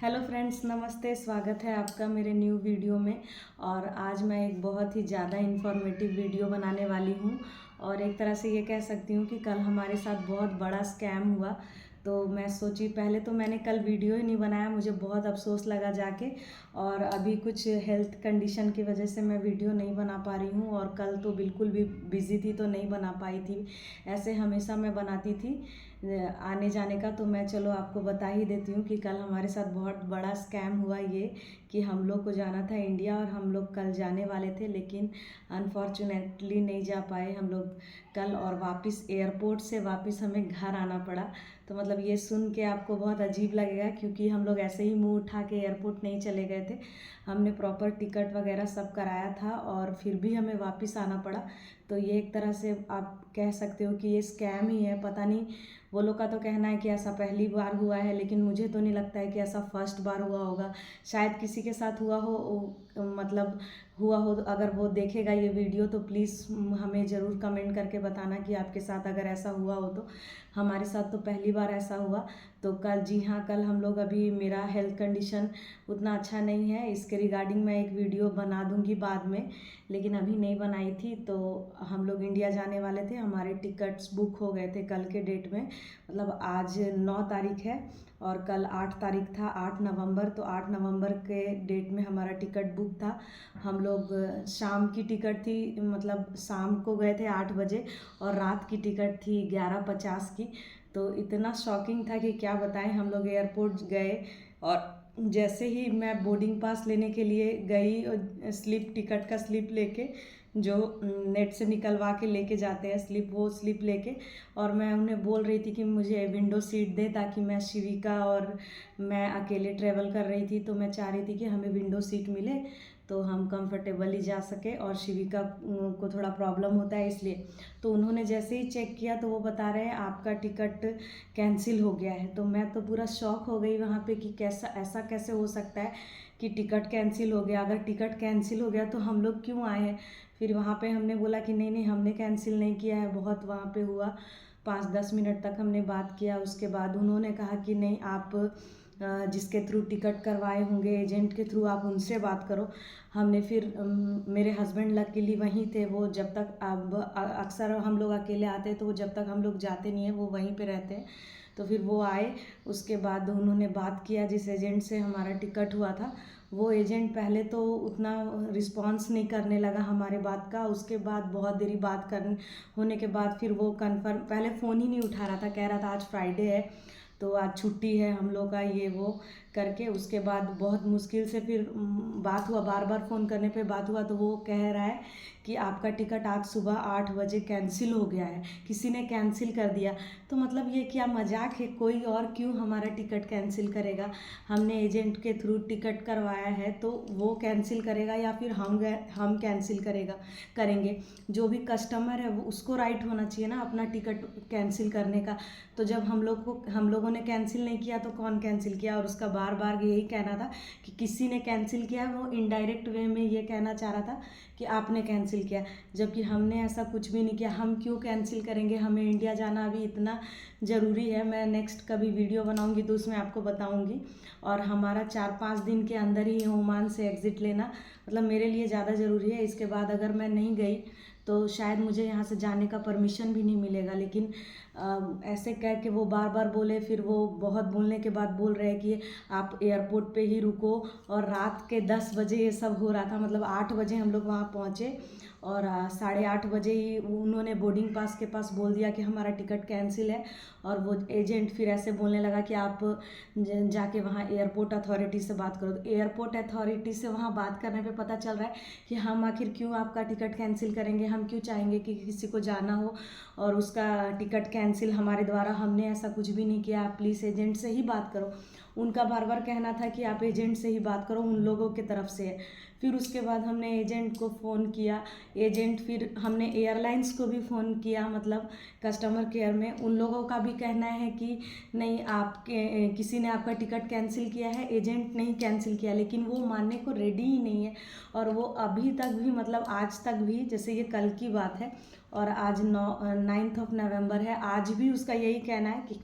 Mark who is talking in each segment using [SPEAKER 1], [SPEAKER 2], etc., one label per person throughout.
[SPEAKER 1] Hello friends, नमस्ते। स्वागत है आपका मेरे न्यू वीडियो में। और आज मैं एक बहुत ही ज़्यादा इन्फॉर्मेटिव वीडियो बनाने वाली हूँ। और एक तरह से ये कह सकती हूँ कि कल हमारे साथ बहुत बड़ा स्कैम हुआ। तो मैं सोची, पहले तो मैंने कल वीडियो ही नहीं बनाया, मुझे बहुत अफसोस लगा जाके। और अभी कुछ हेल्थ कंडीशन की वजह से मैं वीडियो नहीं बना पा रही हूँ। और कल तो बिल्कुल भी बिज़ी थी तो नहीं बना पाई थी। ऐसे हमेशा मैं बनाती थी आने जाने का। तो मैं चलो आपको बता ही देती हूँ कि कल हमारे साथ बहुत बड़ा स्कैम हुआ। ये कि हम लोग को जाना था इंडिया और हम लोग कल जाने वाले थे, लेकिन अनफॉर्चुनेटली नहीं जा पाए हम लोग कल। और वापस एयरपोर्ट से वापस हमें घर आना पड़ा। तो मतलब ये सुन के आपको बहुत अजीब लगेगा, क्योंकि हम लोग ऐसे ही मुंह उठा के एयरपोर्ट नहीं चले गए थे। हमने प्रॉपर टिकट वगैरह सब कराया था और फिर भी हमें वापस आना पड़ा। तो ये एक तरह से आप कह सकते हो कि ये स्कैम ही है। पता नहीं, वो लोग का तो कहना है कि ऐसा पहली बार हुआ है, लेकिन मुझे तो नहीं लगता है कि ऐसा फर्स्ट बार हुआ होगा। शायद किसी के साथ हुआ हो, मतलब हुआ हो। तो अगर वो देखेगा ये वीडियो तो प्लीज़ हमें ज़रूर कमेंट करके बताना कि आपके साथ अगर ऐसा हुआ हो तो। हमारे साथ तो पहली बार ऐसा हुआ। तो कल, जी हाँ, कल हम लोग, अभी मेरा हेल्थ कंडीशन उतना अच्छा नहीं है, इसके रिगार्डिंग मैं एक वीडियो बना दूंगी बाद में, लेकिन अभी नहीं बनाई थी। तो हम लोग इंडिया जाने वाले थे, हमारे टिकट्स बुक हो गए थे कल के डेट में। मतलब आज 9 तारीख है और कल 8 तारीख था, 8 नवंबर। तो 8 नवंबर के डेट में हमारा टिकट बुक था। हम लोग शाम की टिकट थी, मतलब शाम को गए थे 8 बजे, और रात की टिकट थी 11:50 की। तो इतना शॉकिंग था कि क्या बताएं। हम लोग एयरपोर्ट गए और जैसे ही मैं बोर्डिंग पास लेने के लिए गई, स्लिप, टिकट का स्लिप लेके, जो नेट से निकलवा के लेके जाते हैं स्लिप, वो स्लिप लेके, और मैं उन्हें बोल रही थी कि मुझे विंडो सीट दे, ताकि मैं, शिविका और मैं अकेले ट्रेवल कर रही थी। तो मैं चाह रही थी कि हमें विंडो सीट मिले तो हम कंफर्टेबली जा सके, और शिविका को थोड़ा प्रॉब्लम होता है इसलिए। तो उन्होंने जैसे ही चेक किया तो वो बता रहे हैं आपका टिकट कैंसिल हो गया है। तो मैं तो पूरा शॉक हो गई वहाँ पे कि कैसा, ऐसा कैसे हो सकता है कि टिकट कैंसिल हो गया। अगर टिकट कैंसिल हो गया तो हम लोग क्यों आए हैं। फिर वहाँ पे हमने बोला कि नहीं नहीं, हमने कैंसिल नहीं किया है। बहुत वहाँ पे हुआ, 5-10 मिनट तक हमने बात किया। उसके बाद उन्होंने कहा कि नहीं, आप जिसके थ्रू टिकट करवाए होंगे, एजेंट के थ्रू, आप उनसे बात करो। हमने फिर मेरे हस्बैंड लकीली वहीं थे। वो जब तक, अब अक्सर हम लोग अकेले आते हैं तो वो जब तक हम लोग जाते नहीं हैं वो वहीं पे रहते हैं। तो फिर वो आए, उसके बाद उन्होंने बात किया जिस एजेंट से हमारा टिकट हुआ था। वो एजेंट पहले तो उतना रिस्पॉन्स नहीं करने लगा हमारे बात का। उसके बाद बहुत देरी बात कर होने के बाद फिर वो कन्फर्म, पहले फ़ोन ही नहीं उठा रहा था, कह रहा था आज फ्राइडे है तो आज छुट्टी है हम लोग का, ये वो करके। उसके बाद बहुत मुश्किल से फिर बात हुआ, बार बार फ़ोन करने पे बात हुआ। तो वो कह रहा है कि आपका टिकट आज सुबह 8 बजे कैंसिल हो गया है, किसी ने कैंसिल कर दिया। तो मतलब ये क्या मजाक है, कोई और क्यों हमारा टिकट कैंसिल करेगा। हमने एजेंट के थ्रू टिकट करवाया है तो वो कैंसिल करेगा, या फिर हम कैंसिल करेंगे। जो भी कस्टमर है वो, उसको राइट होना चाहिए ना अपना टिकट कैंसिल करने का। तो जब हम लोगों ने कैंसिल नहीं किया तो कौन कैंसिल किया। और उसका बार बार यही कहना था कि किसी ने कैंसिल किया। वो इनडायरेक्ट वे में ये कहना चाह रहा था कि आपने कैंसिल किया, जबकि हमने ऐसा कुछ भी नहीं किया। हम क्यों कैंसिल करेंगे, हमें इंडिया जाना अभी इतना ज़रूरी है। मैं नेक्स्ट कभी वीडियो बनाऊंगी तो उसमें आपको बताऊंगी। और हमारा 4-5 दिन के अंदर ही ओमान से एग्ज़िट लेना, मतलब मेरे लिए ज़्यादा ज़रूरी है। इसके बाद अगर मैं नहीं गई तो शायद मुझे यहाँ से जाने का परमिशन भी नहीं मिलेगा। लेकिन ऐसे कह के वो बार बार बोले, फिर वो बहुत बोलने के बाद बोल रहे हैं कि आप एयरपोर्ट पे ही रुको। और रात के 10 बजे ये सब हो रहा था, मतलब 8 बजे हम लोग वहाँ पहुँचे और 8:30 बजे ही उन्होंने बोर्डिंग पास के पास बोल दिया कि हमारा टिकट कैंसिल है। और वो एजेंट फिर ऐसे बोलने लगा कि आप जाके वहाँ एयरपोर्ट अथॉरिटी से बात करो। तो एयरपोर्ट अथॉरिटी से वहाँ बात करने पे पता चल रहा है कि हम आखिर क्यों आपका टिकट कैंसिल करेंगे। हम क्यों चाहेंगे कि किसी को जाना हो और उसका टिकट कैंसिल हमारे द्वारा। हमने ऐसा कुछ भी नहीं किया, आप प्लीज़ एजेंट से ही बात करो। उनका बार बार कहना था कि आप एजेंट से ही बात करो, उन लोगों की तरफ से है। फिर उसके बाद हमने एजेंट को फ़ोन किया, एजेंट, फिर हमने एयरलाइंस को भी फ़ोन किया, मतलब कस्टमर केयर में। उन लोगों का भी कहना है कि नहीं, आपके किसी ने आपका टिकट कैंसिल किया है, एजेंट नहीं कैंसिल किया। लेकिन वो मानने को रेडी ही नहीं है। और वो अभी तक भी, मतलब आज तक भी, जैसे ये कल की बात है और आज 9 9 नवंबर है, आज भी उसका यही कहना है कि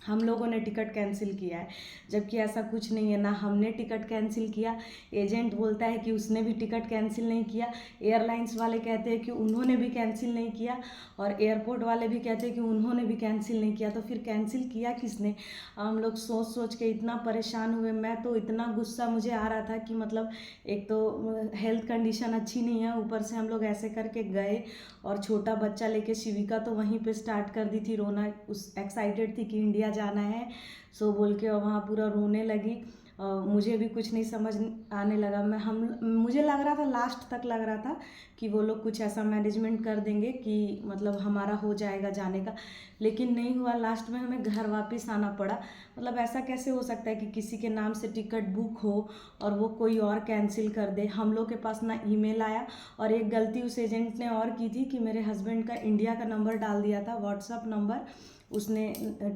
[SPEAKER 1] हम लोगों ने टिकट कैंसिल किया है, जबकि ऐसा कुछ नहीं है। ना हमने टिकट कैंसिल किया, एजेंट बोलता है कि उसने भी टिकट कैंसिल नहीं किया, एयरलाइंस वाले कहते हैं कि उन्होंने भी कैंसिल नहीं किया, और एयरपोर्ट वाले भी कहते हैं कि उन्होंने भी कैंसिल नहीं किया। तो फिर कैंसिल किया किसने? हम लोग सोच सोच के इतना परेशान हुए। मैं तो इतना गुस्सा मुझे आ रहा था कि मतलब एक तो हेल्थ कंडीशन अच्छी नहीं है, ऊपर से हम लोग ऐसे करके गए, और छोटा बच्चा लेके शिविका तो वहीं पे स्टार्ट कर दी थी रोना। उस एक्साइटेड थी कि इंडिया जाना है, सो बोल के और वहाँ पूरा रोने लगी। मुझे भी कुछ नहीं समझ आने लगा। मुझे लग रहा था, लास्ट तक लग रहा था कि वो लोग कुछ ऐसा मैनेजमेंट कर देंगे कि मतलब हमारा हो जाएगा जाने का, लेकिन नहीं हुआ। लास्ट में हमें घर वापस आना पड़ा। मतलब ऐसा कैसे हो सकता है कि किसी के नाम से टिकट बुक हो और वो कोई और कैंसिल कर दे? हम लोग के पास ना ईमेल आया, और एक गलती उस एजेंट ने और की थी कि मेरे हस्बैंड का इंडिया का नंबर डाल दिया था, व्हाट्सअप नंबर उसने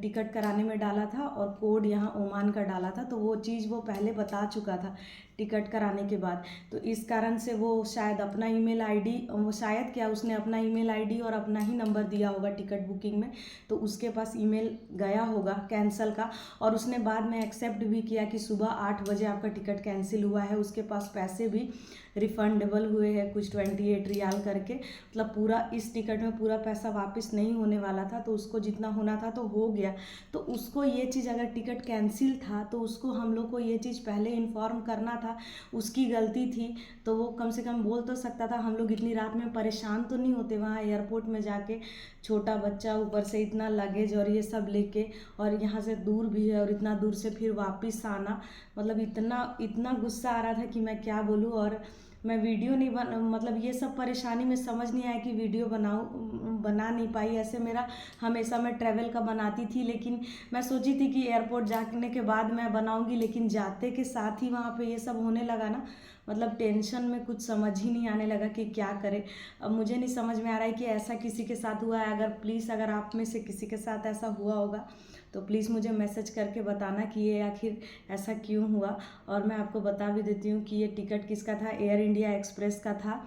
[SPEAKER 1] टिकट कराने में डाला था, और कोड यहाँ ओमान का डाला था। तो वो चीज़ वो पहले बता चुका था टिकट कराने के बाद। तो इस कारण से वो शायद अपना ईमेल आईडी, वो शायद क्या, उसने अपना ईमेल आईडी और अपना ही नंबर दिया होगा टिकट बुकिंग में, तो उसके पास ईमेल गया होगा कैंसिल का। और उसने बाद में एक्सेप्ट भी किया कि सुबह 8 बजे आपका टिकट कैंसिल हुआ है। उसके पास पैसे भी रिफंडेबल हुए हैं, कुछ 28 रियाल करके। मतलब पूरा इस टिकट में पूरा पैसा वापस नहीं होने वाला था, तो उसको जितना होना था तो हो गया। तो उसको ये चीज़, अगर टिकट कैंसिल था तो उसको हम लोग को ये चीज़ पहले इन्फॉर्म करना था। उसकी गलती थी तो वो कम से कम बोल तो सकता था। हम लोग इतनी रात में परेशान तो नहीं होते वहाँ एयरपोर्ट में जाके, छोटा बच्चा, ऊपर से इतना लगेज और ये सब लेके, और यहाँ से दूर भी है, और इतना दूर से फिर वापस आना। मतलब इतना इतना गुस्सा आ रहा था कि मैं क्या बोलूँ। और मैं वीडियो नहीं मतलब ये सब परेशानी में समझ नहीं आया कि वीडियो बना नहीं पाई। ऐसे मेरा हमेशा मैं ट्रैवल का बनाती थी, लेकिन मैं सोची थी कि एयरपोर्ट जाने के बाद मैं बनाऊंगी, लेकिन जाते के साथ ही वहाँ पे ये सब होने लगा ना, मतलब टेंशन में कुछ समझ ही नहीं आने लगा कि क्या करें। अब मुझे नहीं समझ में आ रहा है कि ऐसा किसी के साथ हुआ है। अगर प्लीज़, अगर आप में से किसी के साथ ऐसा हुआ होगा तो प्लीज़ मुझे मैसेज करके बताना कि ये आखिर ऐसा क्यों हुआ। और मैं आपको बता भी देती हूँ कि ये टिकट किसका था, एयर इंडिया एक्सप्रेस का था।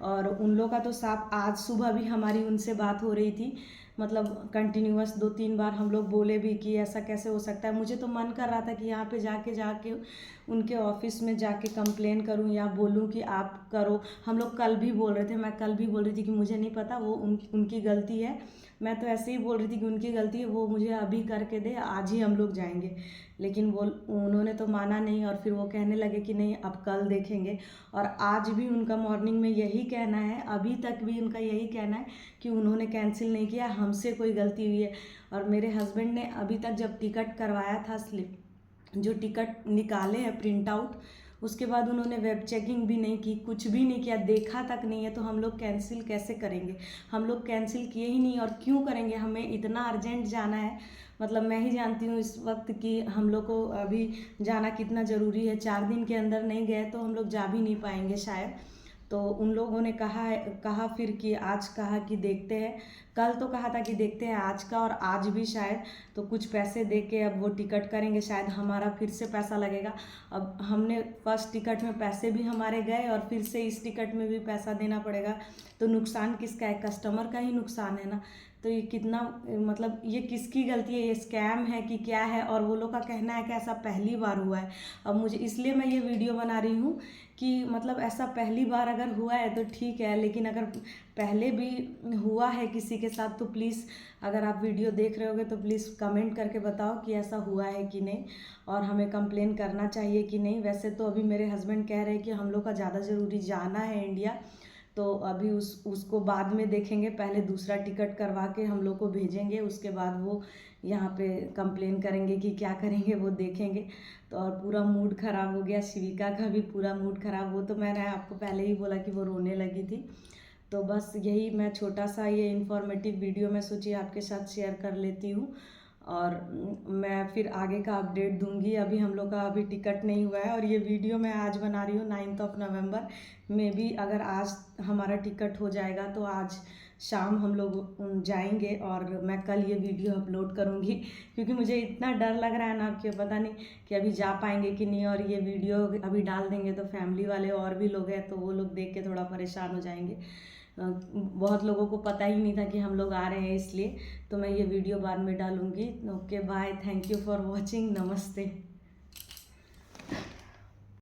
[SPEAKER 1] और उन लोग का तो साफ आज सुबह भी हमारी उनसे बात हो रही थी, मतलब कंटिन्यूअस 2-3 बार हम लोग बोले भी कि ऐसा कैसे हो सकता है। मुझे तो मन कर रहा था कि यहाँ पे जाके उनके ऑफिस में जाके कंप्लेन करूँ या बोलूँ कि आप करो। हम लोग कल भी बोल रहे थे, मैं कल भी बोल रही थी कि मुझे नहीं पता, वो उनकी गलती है। मैं तो ऐसे ही बोल रही थी कि उनकी गलती है, वो मुझे अभी करके दे, आज ही हम लोग जाएंगे। लेकिन वो उन्होंने तो माना नहीं, और फिर वो कहने लगे कि नहीं अब कल देखेंगे। और आज भी उनका मॉर्निंग में यही कहना है, अभी तक भी उनका यही कहना है कि उन्होंने कैंसिल नहीं किया, हमसे कोई गलती हुई है। और मेरे हस्बैंड ने अभी तक जब टिकट करवाया था, स्लिप जो टिकट निकाले हैं प्रिंट आउट, उसके बाद उन्होंने वेब चेकिंग भी नहीं की, कुछ भी नहीं किया, देखा तक नहीं है। तो हम लोग कैंसिल कैसे करेंगे? हम लोग कैंसिल किए ही नहीं, और क्यों करेंगे? हमें इतना अर्जेंट जाना है। मतलब मैं ही जानती हूँ इस वक्त कि हम लोग को अभी जाना कितना ज़रूरी है। 4 दिन के अंदर नहीं गए तो हम लोग जा भी नहीं पाएंगे शायद। तो उन लोगों ने कहा फिर कि आज कहा कि देखते हैं, कल तो कहा था कि देखते हैं आज का, और आज भी शायद तो कुछ पैसे दे के अब वो टिकट करेंगे, शायद हमारा फिर से पैसा लगेगा। अब हमने फर्स्ट टिकट में पैसे भी हमारे गए, और फिर से इस टिकट में भी पैसा देना पड़ेगा। तो नुकसान किसका है? कस्टमर का ही नुकसान है ना। तो ये कितना, मतलब ये किसकी गलती है? ये स्कैम है कि क्या है? और वो लोग का कहना है कि ऐसा पहली बार हुआ है। अब मुझे इसलिए मैं ये वीडियो बना रही हूँ कि मतलब ऐसा पहली बार अगर हुआ है तो ठीक है, लेकिन अगर पहले भी हुआ है किसी के साथ तो प्लीज़, अगर आप वीडियो देख रहे होगे तो प्लीज़ कमेंट करके बताओ कि ऐसा हुआ है कि नहीं, और हमें कंप्लेन करना चाहिए कि नहीं। वैसे तो अभी मेरे हस्बैंड कह रहे हैं कि हम लोग का ज़्यादा ज़रूरी जाना है इंडिया, तो अभी उसको बाद में देखेंगे। पहले दूसरा टिकट करवा के हम लोग को भेजेंगे, उसके बाद वो यहाँ पे कंप्लेन करेंगे कि क्या करेंगे वो देखेंगे। तो और पूरा मूड ख़राब हो गया, शिविका का भी पूरा मूड ख़राब। वो तो मैंने आपको पहले ही बोला कि वो रोने लगी थी। तो बस यही मैं छोटा सा ये इन्फॉर्मेटिव वीडियो मैं सोची आपके साथ शेयर कर लेती हूँ, और मैं फिर आगे का अपडेट दूंगी। अभी हम लोग का अभी टिकट नहीं हुआ है, और ये वीडियो मैं आज बना रही हूँ 9 नवंबर में भी। अगर आज हमारा टिकट हो जाएगा तो आज शाम हम लोग जाएंगे, और मैं कल ये वीडियो अपलोड करूँगी, क्योंकि मुझे इतना डर लग रहा है ना कि पता नहीं कि अभी जा पाएंगे कि नहीं। और ये वीडियो अभी डाल देंगे तो फैमिली वाले और भी लोग हैं तो वो लोग देख के थोड़ा परेशान हो जाएंगे। बहुत लोगों को पता ही नहीं था कि हम लोग आ रहे हैं, इसलिए तो मैं ये वीडियो बाद में डालूँगी। Okay bye, thank you for watching, नमस्ते।